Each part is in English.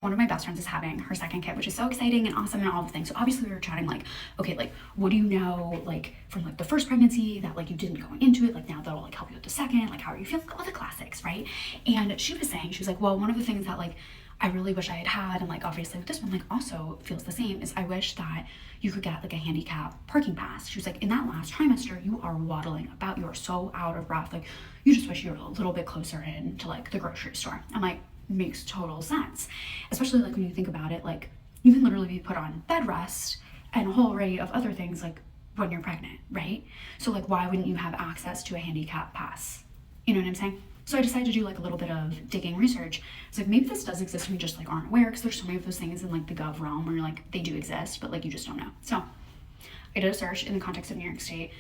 one of my best friends is having her second kid, which is so exciting and awesome and all the things. So obviously we were chatting like, okay, like what do you know like from like the first pregnancy that like you didn't go into it, like now that'll like help you with the second, like how are you feeling, all the classics, right? And she was saying, she was like, well, one of the things that like I really wish I had had, and like obviously with this one like also feels the same, is I wish that you could get like a handicap parking pass. She was like, in that last trimester you are waddling about, you are so out of breath, like you just wish you were a little bit closer in to like the grocery store. I'm like, makes total sense, especially like when you think about it, like you can literally be put on bed rest and a whole array of other things like when you're pregnant, right? So like why wouldn't you have access to a handicap pass? You know what I'm saying? So I decided to do like a little bit of digging research. It's like maybe this does exist and we just like aren't aware, because there's so many of those things in like the gov realm where like they do exist but like you just don't know. So I did a search in the context of New York State.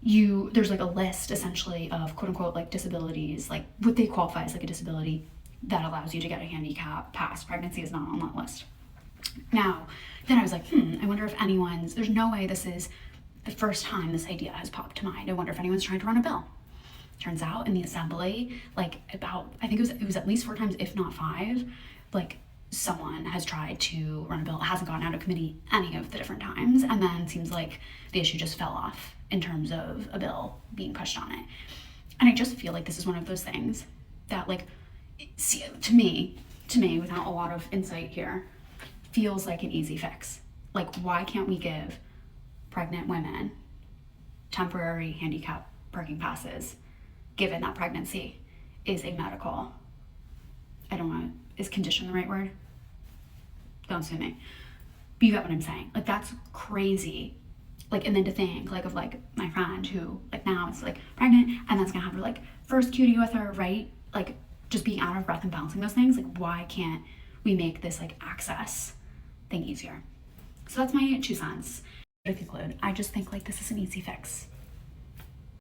There's like a list essentially of quote unquote like disabilities, like what they qualify as like a disability that allows you to get a handicap pass. Pregnancy is not on that list. Now, then I was like, I wonder if there's no way this is the first time this idea has popped to mind. I wonder if anyone's trying to run a bill. Turns out in the assembly, like about, I think it was at least 4 times, if not 5, like someone has tried to run a bill. It hasn't gotten out of committee any of the different times. And then it seems like the issue just fell off in terms of a bill being pushed on it. And I just feel like this is one of those things that like, see, to me, without a lot of insight here, feels like an easy fix. Like, why can't we give pregnant women temporary handicap parking passes, given that pregnancy is a medical, is condition the right word? Don't sue me. But you get what I'm saying. Like, that's crazy. Like, and then to think like of like my friend who like now is like pregnant and that's gonna have her like first cutie with her, right? Like just being out of breath and balancing those things. Like, why can't we make this like access thing easier? So that's my 2 cents. To conclude, I just think like this is an easy fix.